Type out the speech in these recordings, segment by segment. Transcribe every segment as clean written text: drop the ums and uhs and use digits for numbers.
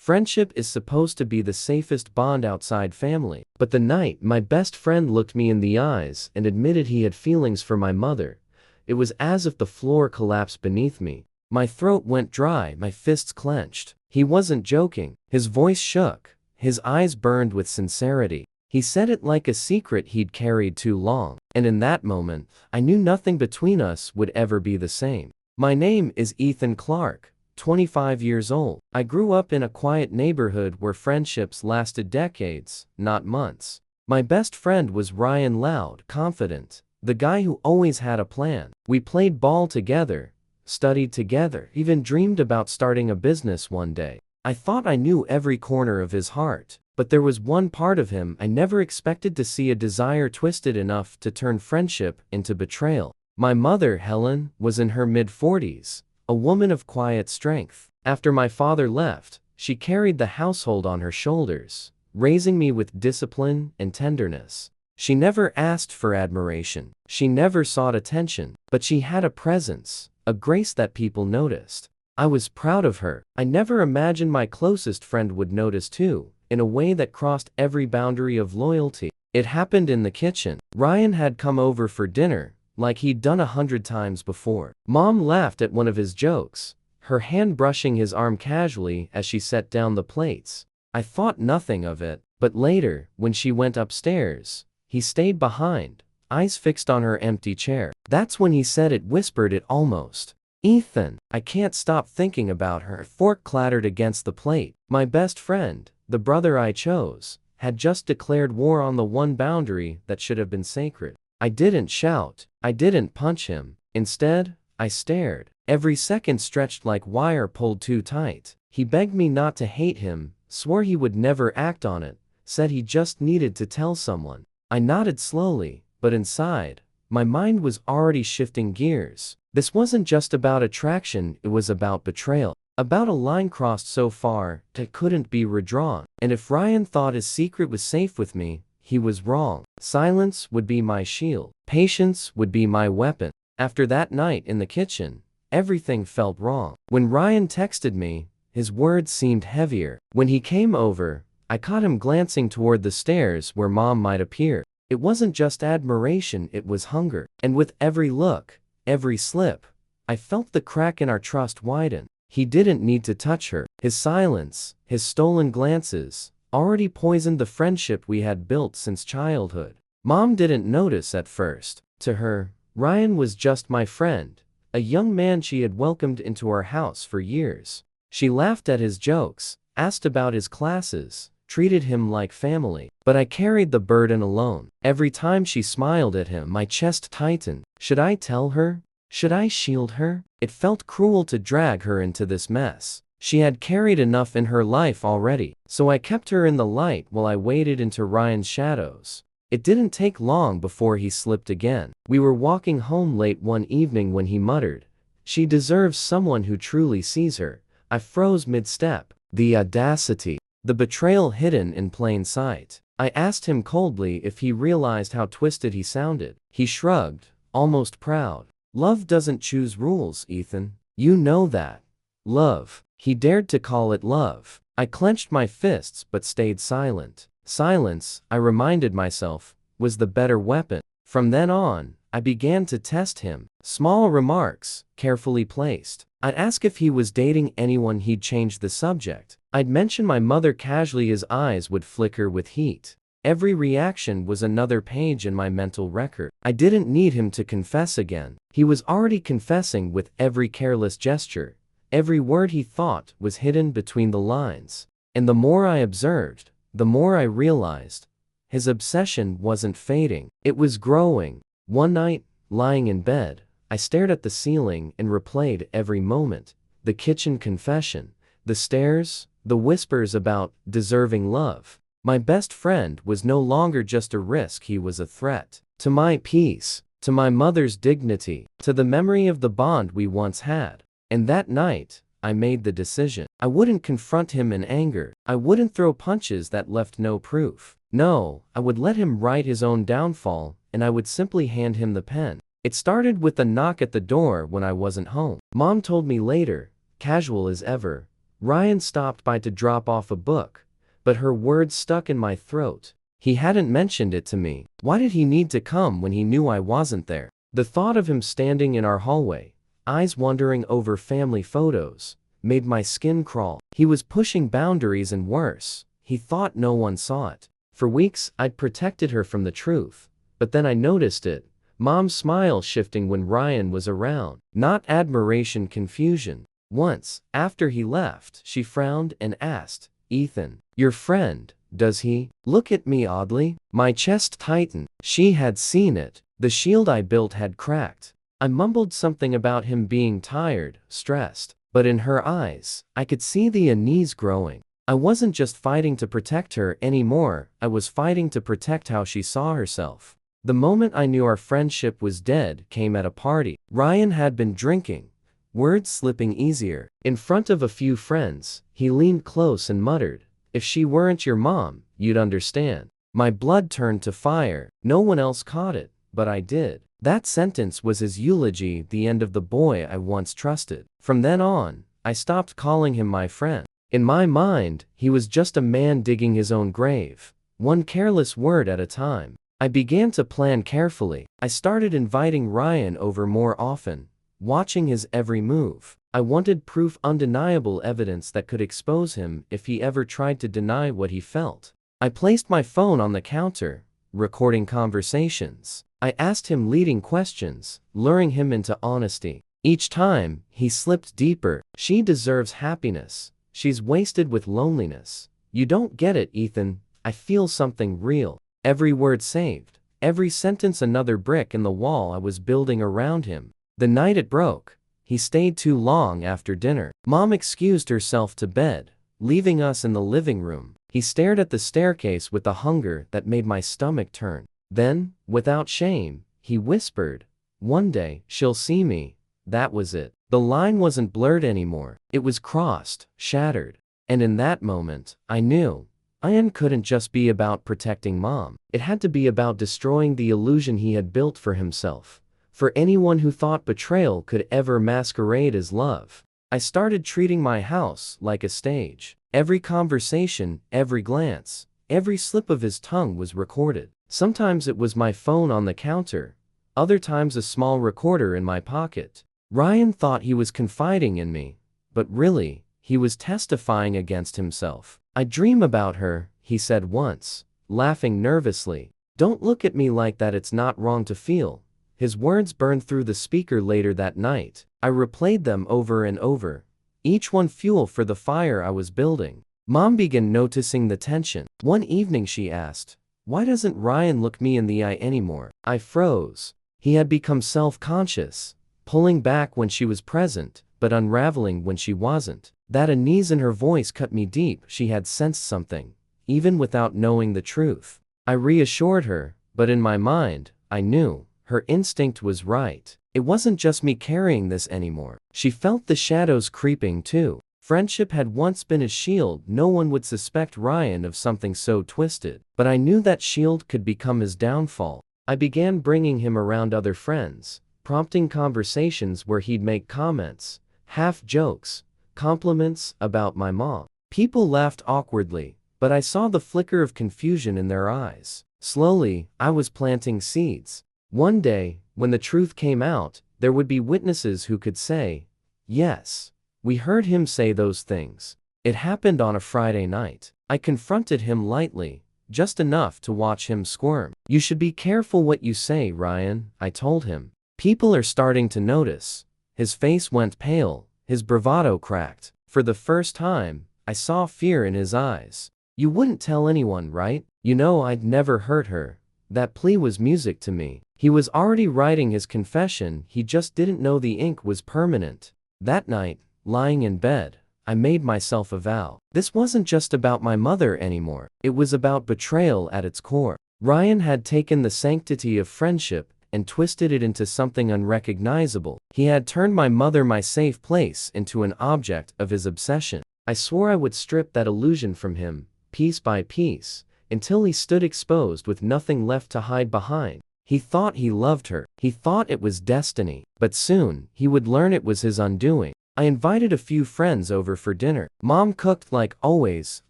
Friendship is supposed to be the safest bond outside family. But the night my best friend looked me in the eyes and admitted he had feelings for my mother, it was as if the floor collapsed beneath me. My throat went dry, my fists clenched. He wasn't joking. His voice shook. His eyes burned with sincerity. He said it like a secret he'd carried too long. And in that moment, I knew nothing between us would ever be the same. My name is Ethan Clark, 25 years old. I grew up in a quiet neighborhood where friendships lasted decades, not months. My best friend was Ryan, loud, confident, the guy who always had a plan. We played ball together, studied together, even dreamed about starting a business one day. I thought I knew every corner of his heart, but there was one part of him I never expected to see: a desire twisted enough to turn friendship into betrayal. My mother, Helen, was in her mid-40s, a woman of quiet strength. After my father left, she carried the household on her shoulders, raising me with discipline and tenderness. She never asked for admiration. She never sought attention, but she had a presence, a grace that people noticed. I was proud of her. I never imagined my closest friend would notice too, in a way that crossed every boundary of loyalty. It happened in the kitchen. Ryan had come over for dinner, like he'd done 100 times before. Mom laughed at one of his jokes, her hand brushing his arm casually as she set down the plates. I thought nothing of it, but later, when she went upstairs, he stayed behind, eyes fixed on her empty chair. That's when he said it, whispered it almost. "Ethan, I can't stop thinking about her." Fork clattered against the plate. My best friend, the brother I chose, had just declared war on the one boundary that should have been sacred. I didn't shout. I didn't punch him. Instead, I stared. Every second stretched like wire pulled too tight. He begged me not to hate him, swore he would never act on it, said he just needed to tell someone. I nodded slowly, but inside, my mind was already shifting gears. This wasn't just about attraction, it was about betrayal. About a line crossed so far that couldn't be redrawn. And if Ryan thought his secret was safe with me, he was wrong. Silence would be my shield. Patience would be my weapon. After that night in the kitchen, everything felt wrong. When Ryan texted me, his words seemed heavier. When he came over, I caught him glancing toward the stairs where Mom might appear. It wasn't just admiration, it was hunger. And with every look, every slip, I felt the crack in our trust widen. He didn't need to touch her. His silence, his stolen glances, already poisoned the friendship we had built since childhood. Mom didn't notice at first. To her, Ryan was just my friend, a young man she had welcomed into our house for years. She laughed at his jokes, asked about his classes, treated him like family. But I carried the burden alone. Every time she smiled at him, my chest tightened. Should I tell her? Should I shield her? It felt cruel to drag her into this mess. She had carried enough in her life already, so I kept her in the light while I waded into Ryan's shadows. It didn't take long before he slipped again. We were walking home late one evening when he muttered, "She deserves someone who truly sees her." I froze mid-step. The audacity. The betrayal hidden in plain sight. I asked him coldly if he realized how twisted he sounded. He shrugged, almost proud. "Love doesn't choose rules, Ethan. You know that." Love. He dared to call it love. I clenched my fists but stayed silent. Silence, I reminded myself, was the better weapon. From then on, I began to test him. Small remarks, carefully placed. I'd ask if he was dating anyone, he'd change the subject. I'd mention my mother casually, his eyes would flicker with heat. Every reaction was another page in my mental record. I didn't need him to confess again. He was already confessing with every careless gesture. Every word he thought was hidden between the lines. And the more I observed, the more I realized his obsession wasn't fading. It was growing. One night, lying in bed, I stared at the ceiling and replayed every moment. The kitchen confession, the stairs, the whispers about deserving love. My best friend was no longer just a risk, he was a threat. To my peace, to my mother's dignity, to the memory of the bond we once had. And that night, I made the decision. I wouldn't confront him in anger. I wouldn't throw punches that left no proof. No, I would let him write his own downfall, and I would simply hand him the pen. It started with a knock at the door when I wasn't home. Mom told me later, casual as ever, Ryan stopped by to drop off a book, but her words stuck in my throat. He hadn't mentioned it to me. Why did he need to come when he knew I wasn't there? The thought of him standing in our hallway, eyes wandering over family photos, made my skin crawl. He was pushing boundaries and worse, he thought no one saw it. For weeks, I'd protected her from the truth, but then I noticed it. Mom's smile shifting when Ryan was around. Not admiration, confusion. Once, after he left, she frowned and asked, "Ethan, your friend, does he look at me oddly?" My chest tightened. She had seen it. The shield I built had cracked. I mumbled something about him being tired, stressed, but in her eyes, I could see the unease growing. I wasn't just fighting to protect her anymore, I was fighting to protect how she saw herself. The moment I knew our friendship was dead came at a party. Ryan had been drinking, words slipping easier. In front of a few friends, he leaned close and muttered, "If she weren't your mom, you'd understand." My blood turned to fire. No one else caught it, but I did. That sentence was his eulogy, the end of the boy I once trusted. From then on, I stopped calling him my friend. In my mind, he was just a man digging his own grave, one careless word at a time. I began to plan carefully. I started inviting Ryan over more often, watching his every move. I wanted proof, undeniable evidence that could expose him if he ever tried to deny what he felt. I placed my phone on the counter, recording conversations. I asked him leading questions, luring him into honesty. Each time, he slipped deeper. "She deserves happiness. She's wasted with loneliness. You don't get it, Ethan. I feel something real." Every word saved. Every sentence another brick in the wall I was building around him. The night it broke, he stayed too long after dinner. Mom excused herself to bed, leaving us in the living room. He stared at the staircase with a hunger that made my stomach turn. Then, without shame, he whispered, "One day, she'll see me." That was it. The line wasn't blurred anymore. It was crossed, shattered. And in that moment, I knew. Ian couldn't just be about protecting Mom. It had to be about destroying the illusion he had built for himself. For anyone who thought betrayal could ever masquerade as love. I started treating my house like a stage. Every conversation, every glance, every slip of his tongue was recorded. Sometimes it was my phone on the counter, other times a small recorder in my pocket. Ryan thought he was confiding in me, but really, he was testifying against himself. "I dream about her," he said once, laughing nervously. "Don't look at me like that, it's not wrong to feel." His words burned through the speaker later that night. I replayed them over and over, each one fuel for the fire I was building. Mom began noticing the tension. One evening she asked, "Why doesn't Ryan look me in the eye anymore?" I froze. He had become self-conscious, pulling back when she was present, but unraveling when she wasn't. That unease in her voice cut me deep. She had sensed something, even without knowing the truth. I reassured her, but in my mind, I knew. Her instinct was right. It wasn't just me carrying this anymore. She felt the shadows creeping too. Friendship had once been his shield. No one would suspect Ryan of something so twisted. But I knew that shield could become his downfall. I began bringing him around other friends, prompting conversations where he'd make comments, half jokes, compliments about my mom. People laughed awkwardly, but I saw the flicker of confusion in their eyes. Slowly, I was planting seeds. One day, when the truth came out, there would be witnesses who could say, "Yes, we heard him say those things." It happened on a Friday night. I confronted him lightly, just enough to watch him squirm. "You should be careful what you say, Ryan," I told him. "People are starting to notice." His face went pale, his bravado cracked. For the first time, I saw fear in his eyes. "You wouldn't tell anyone, right? You know I'd never hurt her." That plea was music to me. He was already writing his confession, he just didn't know the ink was permanent. That night, lying in bed, I made myself a vow. This wasn't just about my mother anymore. It was about betrayal at its core. Ryan had taken the sanctity of friendship and twisted it into something unrecognizable. He had turned my mother, my safe place, into an object of his obsession. I swore I would strip that illusion from him, piece by piece, until he stood exposed with nothing left to hide behind. He thought he loved her. He thought it was destiny. But soon, he would learn it was his undoing. I invited a few friends over for dinner. Mom cooked like always,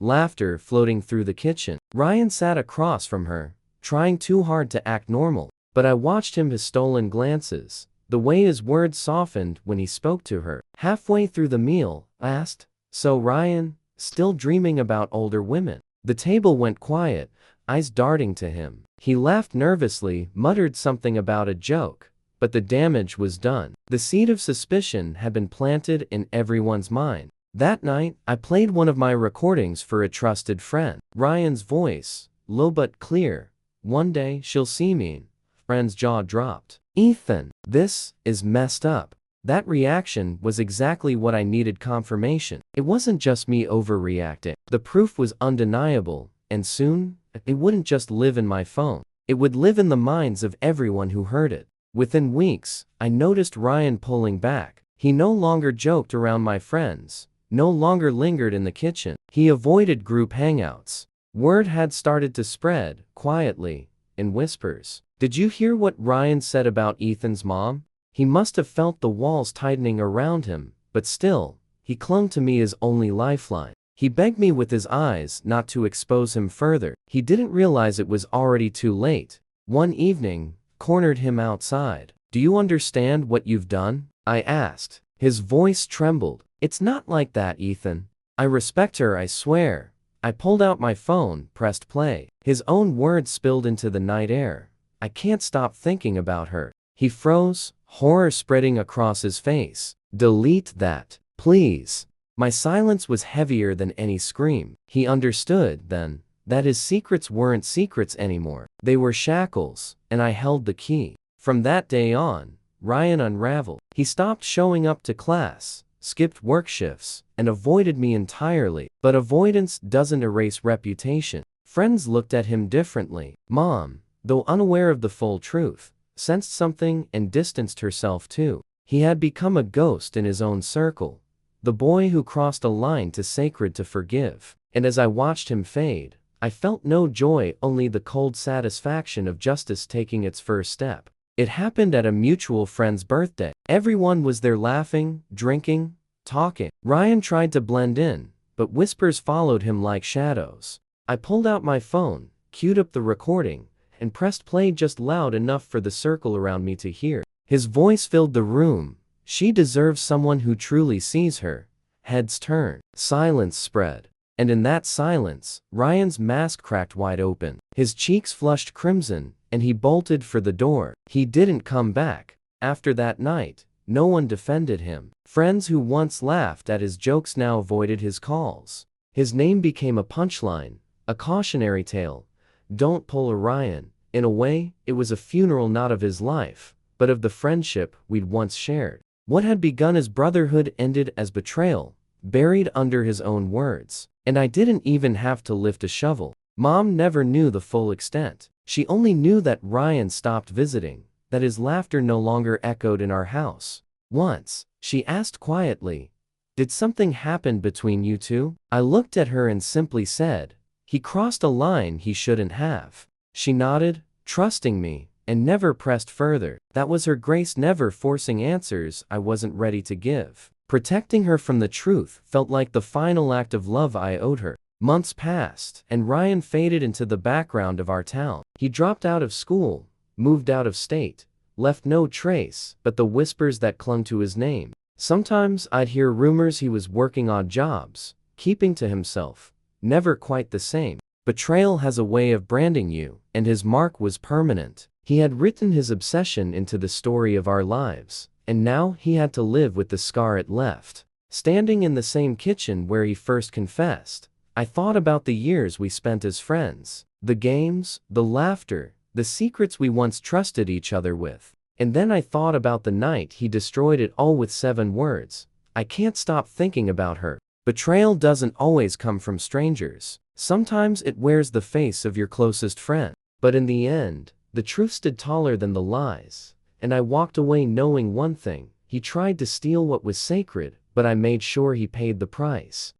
laughter floating through the kitchen. Ryan sat across from her, trying too hard to act normal. But I watched him, his stolen glances, the way his words softened when he spoke to her. Halfway through the meal, I asked, "So Ryan, still dreaming about older women?" The table went quiet, eyes darting to him. He laughed nervously, muttered something about a joke, but the damage was done. The seed of suspicion had been planted in everyone's mind. That night, I played one of my recordings for a trusted friend. Ryan's voice, low but clear. "One day she'll see me." Friend's jaw dropped. "Ethan, this is messed up." That reaction was exactly what I needed confirmation. It wasn't just me overreacting. The proof was undeniable, and soon, it wouldn't just live in my phone. It would live in the minds of everyone who heard it. Within weeks, I noticed Ryan pulling back. He no longer joked around my friends, no longer lingered in the kitchen. He avoided group hangouts. Word had started to spread, quietly, in whispers. "Did you hear what Ryan said about Ethan's mom?" He must have felt the walls tightening around him, but still, he clung to me as only lifeline. He begged me with his eyes not to expose him further. He didn't realize it was already too late. One evening, cornered him outside. "Do you understand what you've done?" I asked. His voice trembled. "It's not like that, Ethan. I respect her, I swear." I pulled out my phone, pressed play. His own words spilled into the night air. "I can't stop thinking about her." He froze, horror spreading across his face. "Delete that, please." My silence was heavier than any scream. He understood, then, that his secrets weren't secrets anymore. They were shackles, and I held the key. From that day on, Ryan unraveled. He stopped showing up to class, skipped work shifts, and avoided me entirely. But avoidance doesn't erase reputation. Friends looked at him differently. Mom, though unaware of the full truth, sensed something and distanced herself too. He had become a ghost in his own circle, the boy who crossed a line too sacred to forgive. And as I watched him fade, I felt no joy, only the cold satisfaction of justice taking its first step. It happened at a mutual friend's birthday. Everyone was there laughing, drinking, talking. Ryan tried to blend in, but whispers followed him like shadows. I pulled out my phone, queued up the recording, and pressed play just loud enough for the circle around me to hear. His voice filled the room. "She deserves someone who truly sees her." Heads turned. Silence spread. And in that silence, Ryan's mask cracked wide open. His cheeks flushed crimson, and he bolted for the door. He didn't come back. After that night, no one defended him. Friends who once laughed at his jokes now avoided his calls. His name became a punchline, a cautionary tale. Don't pull a Ryan. In a way, it was a funeral not of his life, but of the friendship we'd once shared. What had begun as brotherhood ended as betrayal, buried under his own words. And I didn't even have to lift a shovel. Mom never knew the full extent. She only knew that Ryan stopped visiting, that his laughter no longer echoed in our house. Once, she asked quietly, "Did something happen between you two?" I looked at her and simply said, "He crossed a line he shouldn't have." She nodded, trusting me, and never pressed further. That was her grace, never forcing answers I wasn't ready to give. Protecting her from the truth felt like the final act of love I owed her. Months passed, and Ryan faded into the background of our town. He dropped out of school, moved out of state, left no trace but the whispers that clung to his name. Sometimes I'd hear rumors he was working odd jobs, keeping to himself, never quite the same. Betrayal has a way of branding you, and his mark was permanent. He had written his obsession into the story of our lives, and now he had to live with the scar it left. Standing in the same kitchen where he first confessed, I thought about the years we spent as friends, the games, the laughter, the secrets we once trusted each other with. And then I thought about the night he destroyed it all with 7 words. "I can't stop thinking about her." Betrayal doesn't always come from strangers. Sometimes it wears the face of your closest friend. But in the end, the truth stood taller than the lies, and I walked away knowing one thing: he tried to steal what was sacred, but I made sure he paid the price.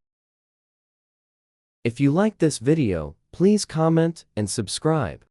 If you liked this video, please comment and subscribe.